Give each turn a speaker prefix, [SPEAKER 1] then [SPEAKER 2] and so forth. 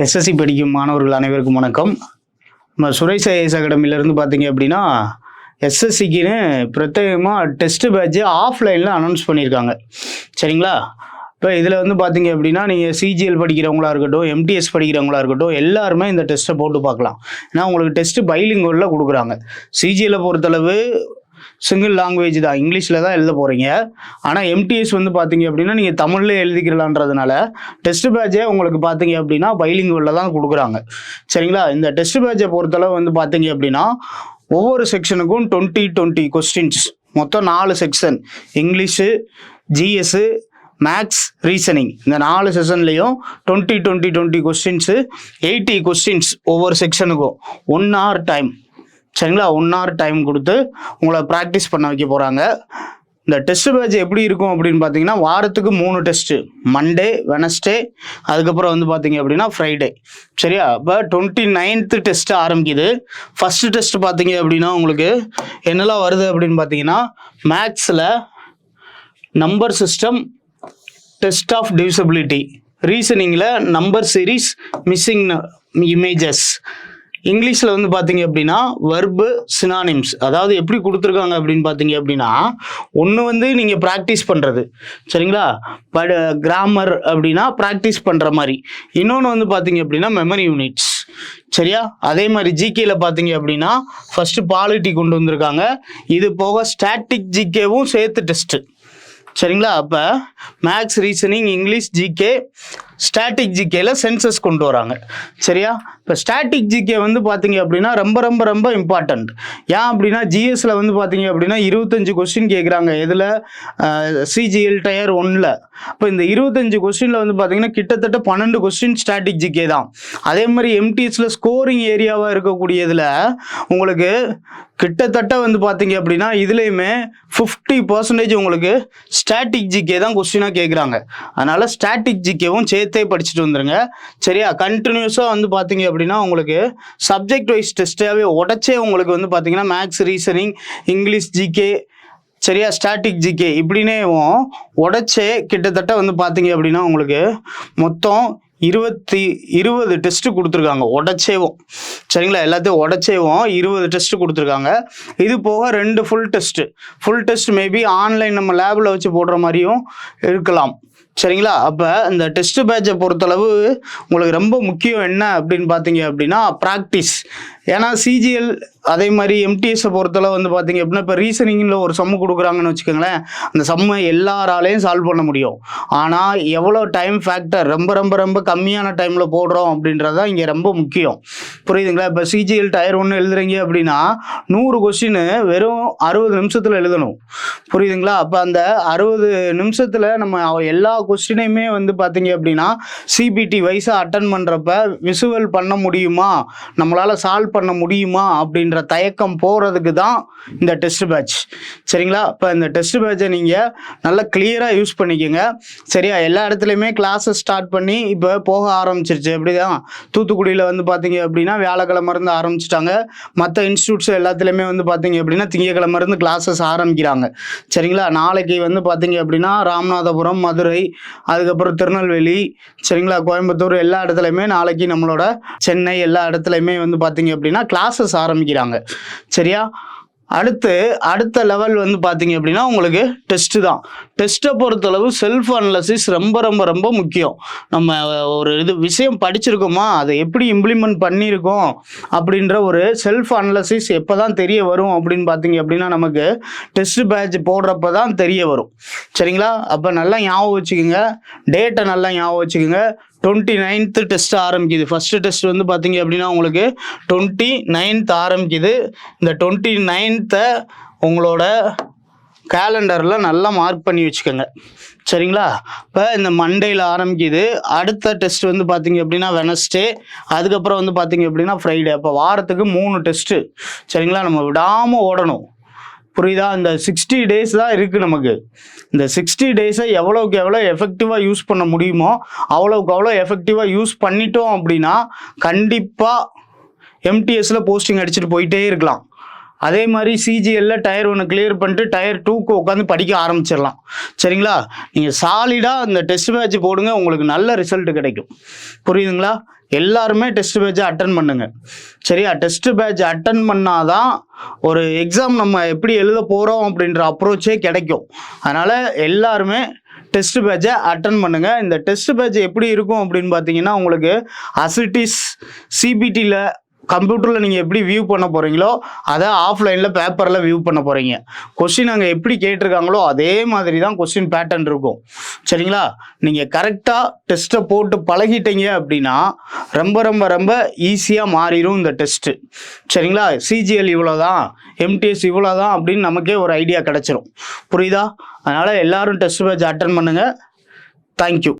[SPEAKER 1] SSC படிக்கும் மாணவர்கள் அனைவருக்கும் வணக்கம். நம்ம சுரேஷ் ஐஏஎஸ் அகாடமிலேருந்து பார்த்தீங்க அப்படின்னா எஸ்எஸ்சிக்குன்னு பிரத்யேகமாக டெஸ்ட் பேட்ச் ஆஃப்லைனில் அனௌன்ஸ் பண்ணியிருக்காங்க. சரிங்களா? இப்போ இதில் வந்து பார்த்தீங்க அப்படின்னா நீங்கள் சிஜிஎல் படிக்கிறவங்களா இருக்கட்டும், எம்டிஎஸ் படிக்கிறவங்களா இருக்கட்டும், எல்லாருமே இந்த டெஸ்ட்டை போட்டு பார்க்கலாம். ஏன்னா உங்களுக்கு டெஸ்ட்டு பைலிங்குவலில் கொடுக்குறாங்க. சிஜிஎல்லை பொறுத்தளவு சிங்கிள் லாங்குவேஜ் தான், இங்கிலீஷில் தான் எழுத போகிறீங்க. ஆனால் எம்டிஎஸ் வந்து பார்த்தீங்க அப்படின்னா நீங்கள் தமிழ்லேயே எழுதிக்கலான்றதுனால டெஸ்ட் பேட்சே உங்களுக்கு பார்த்தீங்க அப்படின்னா பைலிங்குவலில் தான் கொடுக்குறாங்க. சரிங்களா? இந்த டெஸ்ட் பேட்சை பொறுத்தளவு வந்து பார்த்தீங்க அப்படின்னா ஒவ்வொரு செக்ஷனுக்கும் 20 கொஸ்டின்ஸ், மொத்தம் 4 section, English, GS, maths, reasoning, இந்த 4 செஷன்லேயும் 20 கொஸ்டின்ஸு, 80 கொஸ்டின்ஸ் ஒவ்வொரு செக்ஷனுக்கும் 1 hour டைம். சரிங்களா? 1 hour டைம் கொடுத்து உங்களை ப்ராக்டிஸ் பண்ண வைக்க போகிறாங்க. இந்த டெஸ்ட் பேட்ச் எப்படி இருக்கும் அப்படின்னு பார்த்தீங்கன்னா வாரத்துக்கு 3 டெஸ்ட்டு, மண்டே, வெனஸ்டே, அதுக்கப்புறம் வந்து பார்த்தீங்க அப்படின்னா ஃப்ரைடே. சரியா? இப்போ 29th டெஸ்ட்டு ஆரம்பிக்குது. ஃபஸ்ட்டு டெஸ்ட் பார்த்தீங்க அப்படின்னா உங்களுக்கு என்னெல்லாம் வருது அப்படின்னு பார்த்தீங்கன்னா மேக்ஸில் number system, test of divisibility, ரீசனிங்கில் நம்பர் சீரீஸ், மிஸ்ஸிங் இமேஜஸ், இங்கிலீஷில் வந்து பார்த்தீங்க அப்படின்னா வெர்பு, சினானிம்ஸ். அதாவது எப்படி கொடுத்துருக்காங்க அப்படின்னு பார்த்தீங்க அப்படின்னா ஒன்று வந்து நீங்கள் ப்ராக்டிஸ் பண்ணுறது, சரிங்களா, கிராமர் அப்படின்னா ப்ராக்டிஸ் பண்ணுற மாதிரி. இன்னொன்று வந்து பார்த்தீங்க அப்படின்னா மெமரி யூனிட்ஸ். சரியா? அதே மாதிரி ஜிகேல பார்த்தீங்க அப்படின்னா ஃபஸ்ட்டு பாலிட்டி கொண்டு வந்திருக்காங்க. இது போக ஸ்டாட்டிக் ஜிகேவும் சேர்த்து டெஸ்ட்டு. சரிங்களா? அப்போ maths, reasoning, English, GK, static ஜிகேல சென்சஸ் கொண்டு வராங்க. சரியா? இப்போ ஸ்டாட்டிக் ஜிகே வந்து பார்த்தீங்க அப்படின்னா ரொம்ப ரொம்ப ரொம்ப இம்பார்ட்டண்ட். ஏன் அப்படின்னா ஜிஎஸ்ல வந்து பார்த்தீங்க அப்படின்னா 25 கொஸ்டின் கேட்குறாங்க. இதில் சிஜிஎல் டயர் 1ல். இப்போ இந்த 25 கொஸ்டினில் வந்து பார்த்தீங்கன்னா கிட்டத்தட்ட 12 கொஸ்டின் ஸ்டாட்டிக் ஜிகே தான். அதே மாதிரி எம்டிஎஸ்ல ஸ்கோரிங் ஏரியாவாக இருக்கக்கூடியதில் உங்களுக்கு கிட்டத்தட்ட வந்து பார்த்தீங்க அப்படின்னா இதுலேயுமே 50% உங்களுக்கு ஸ்டாட்டிக் ஜிகே தான் கொஸ்டினாக கேட்குறாங்க. அதனால் ஸ்டாட்டிக் ஜிகேவும் சேர்த்தே படிச்சுட்டு வந்துருங்க. சரியா? கண்டினியூஸாக வந்து பார்த்தீங்க அப்படின்னா உங்களுக்கு சப்ஜெக்ட் வைஸ் டெஸ்ட்டாகவே உடச்சே உங்களுக்கு வந்து பார்த்தீங்கன்னா மேக்ஸ், ரீசனிங், இங்கிலீஷ், ஜிகே, சரியா, ஸ்டாட்டிக் ஜிகே இப்படின்னேவும் உடச்சே கிட்டத்தட்ட வந்து பார்த்தீங்க அப்படின்னா உங்களுக்கு மொத்தம் 20 டெஸ்ட்டு கொடுத்துருக்காங்க உடச்சேவும். சரிங்களா? எல்லாத்தையும் உடச்சேவும் 20 டெஸ்ட்டு கொடுத்துருக்காங்க. இது போக 2 ஃபுல் டெஸ்ட் மேபி ஆன்லைன் நம்ம லேபில் வச்சு போடுற மாதிரியும் இருக்கலாம். சரிங்களா? அப்போ இந்த டெஸ்ட் பேட்சை பொறுத்தளவு உங்களுக்கு ரொம்ப முக்கியம் என்ன அப்படின்னு பார்த்தீங்க அப்படின்னா ப்ராக்டிஸ். ஏன்னா சிஜிஎல் அதே மாதிரி எம்டிஎஸை பொறுத்தளவு வந்து பார்த்தீங்க அப்படின்னா இப்போ ரீசனிங்கில் ஒரு சம்மு கொடுக்குறாங்கன்னு வச்சுக்கோங்களேன், அந்த சம்மை எல்லாராலையும் சால்வ் பண்ண முடியும். ஆனால் எவ்வளோ டைம் ஃபேக்டர் ரொம்ப ரொம்ப ரொம்ப கம்மியான டைமில் போடுறோம் அப்படின்றது தான் இங்கே ரொம்ப முக்கியம். புரியுதுங்களா? இப்போ சிஜிஎல் டயர் 1 எழுதுறீங்க அப்படின்னா 100 கொஸ்டின் வெறும் 60 நிமிஷத்தில் எழுதணும். புரியுதுங்களா? அப்போ அந்த 60 நிமிஷத்தில் நம்ம எல்லா கொஸ்டினையுமே வந்து பார்த்தீங்க அப்படின்னா சிபிடி வைஸாக அட்டன் பண்ணுறப்ப விசுவல் பண்ண முடியுமா, நம்மளால் சால்வ் பண்ண முடியுமா அப்படின்ற தயக்கம் போகிறதுக்கு தான் இந்த டெஸ்ட் பேட்ச். சரிங்களா? இப்போ இந்த டெஸ்ட் பேட்சை நீங்கள் நல்லா கிளியராக யூஸ் பண்ணிக்கோங்க. சரியா? எல்லா இடத்துலையுமே கிளாஸஸ் ஸ்டார்ட் பண்ணி இப்போ போக ஆரம்பிச்சிருச்சு. எப்படி தான் தூத்துக்குடியில் வந்து பார்த்தீங்க அப்படின்னா வியாழக்கிழமை இருந்து ஆரம்பிச்சிட்டாங்க. மற்ற இன்ஸ்டியூட்ஸ் எல்லாத்துலேயுமே வந்து பார்த்தீங்க அப்படின்னா திங்கக்கிழமை இருந்து கிளாஸஸ் ஆரம்பிக்கிறாங்க. சரிங்களா? நாளைக்கு வந்து பார்த்தீங்க அப்படின்னா ராமநாதபுரம், மதுரை, அதுக்கப்புறம் திருநெல்வேலி, சரிங்களா, கோயம்புத்தூர் எல்லா இடத்துலையுமே நாளைக்கு நம்மளோட சென்னை எல்லா இடத்துலையுமே வந்து பார்த்தீங்க அப்படின்னா கிளாஸஸ் ஆரம்பிக்கிறாங்க. சரியா? அடுத்த லெவல் வந்து பார்த்தீங்க அப்படின்னா உங்களுக்கு டெஸ்ட்டு தான். டெஸ்ட்டை பொறுத்தளவு செல்ஃப் அனலைசிஸ் ரொம்ப ரொம்ப ரொம்ப முக்கியம். நம்ம ஒரு விஷயம் படிச்சிருக்கோமா, அதை எப்படி இம்ப்ளிமெண்ட் பண்ணியிருக்கோம் அப்படின்ற ஒரு செல்ஃப் அனலைசிஸ் எப்போ தான் தெரிய வரும் அப்படின்னு பார்த்தீங்க அப்படின்னா நமக்கு டெஸ்ட் பேட்ச் போடுறப்ப தான் தெரிய வரும். சரிங்களா? அப்போ நல்லா ஞாபகம் வச்சுக்கோங்க, டேட்டை நல்லா ஞாபகம் வச்சுக்கோங்க. 29th டெஸ்ட் ஆரம்பிக்குது. ஃபஸ்ட்டு டெஸ்ட் வந்து பார்த்தீங்க அப்படின்னா உங்களுக்கு 29th ஆரம்பிக்குது. இந்த 29th உங்களோட கேலண்டரில் நல்லா மார்க் பண்ணி வச்சுக்கோங்க. சரிங்களா? இப்போ இந்த மண்டேயில் ஆரம்பிக்குது. அடுத்த டெஸ்ட் வந்து பார்த்தீங்க அப்படின்னா வெனஸ்டே, அதுக்கப்புறம் வந்து பார்த்தீங்க அப்படின்னா ஃப்ரைடே. அப்போ வாரத்துக்கு 3 டெஸ்ட்டு. சரிங்களா? நம்ம விடாமல் ஓடணும். புரியுதா? இந்த 60 days தான் இருக்குது நமக்கு. இந்த 60 days எவ்வளோக்கு எவ்வளோ எஃபெக்டிவாக யூஸ் பண்ண முடியுமோ அவ்வளோக்கு அவ்வளோ எஃபெக்டிவாக யூஸ் பண்ணிட்டோம் அப்படின்னா கண்டிப்பாக எம்டிஎஸ்ல போஸ்டிங் அடிச்சுட்டு போயிட்டே இருக்கலாம். அதே மாதிரி சிஜிஎல்ல டயர் 1 கிளியர் பண்ணிட்டு டயர் 2க்கு உட்காந்து படிக்க ஆரம்பிச்சிடலாம். சரிங்களா? நீங்கள் சாலிடாக அந்த டெஸ்ட் பேட்ச் போடுங்க, உங்களுக்கு நல்ல ரிசல்ட் கிடைக்கும். புரியுதுங்களா? எல்லாருமே டெஸ்ட் பேட்சை அட்டன் பண்ணுங்க. சரியா? டெஸ்ட் பேட்ச் அட்டன் பண்ணாதான் ஒரு எக்ஸாம் நம்ம எப்படி எழுத போகிறோம் அப்படின்ற அப்ரோச்சே கிடைக்கும். அதனால் எல்லாருமே டெஸ்ட் பேட்சை அட்டன் பண்ணுங்க. இந்த டெஸ்ட் பேட்ச் எப்படி இருக்கும் அப்படின்னு பார்த்தீங்கன்னா, உங்களுக்கு அசிட்டிஸ் சிபிடியில் கம்ப்யூட்டரில் நீங்கள் எப்படி வியூ பண்ண போகிறீங்களோ அதை ஆஃப்லைனில் பேப்பரில் வியூ பண்ண போகிறீங்க. கொஸ்டின் அங்கே எப்படி கேட்டிருக்காங்களோ அதே மாதிரி தான் கொஸ்டின் பேட்டர்ன் இருக்கும். சரிங்களா? நீங்கள் கரெக்டாக டெஸ்ட்டை போட்டு பழகிட்டீங்க அப்படின்னா ரொம்ப ரொம்ப ரொம்ப ஈஸியாக மாறிடும் இந்த டெஸ்ட்டு. சரிங்களா? சிஜிஎல் இவ்வளோ தான், எம்டிஎஸ் இவ்வளோ தான் அப்படின்னு நமக்கே ஒரு ஐடியா கிடச்சிரும். புரியுதா? அதனால் எல்லோரும் டெஸ்ட் பேட்ச் அட்டன் பண்ணுங்கள். தேங்க்யூ.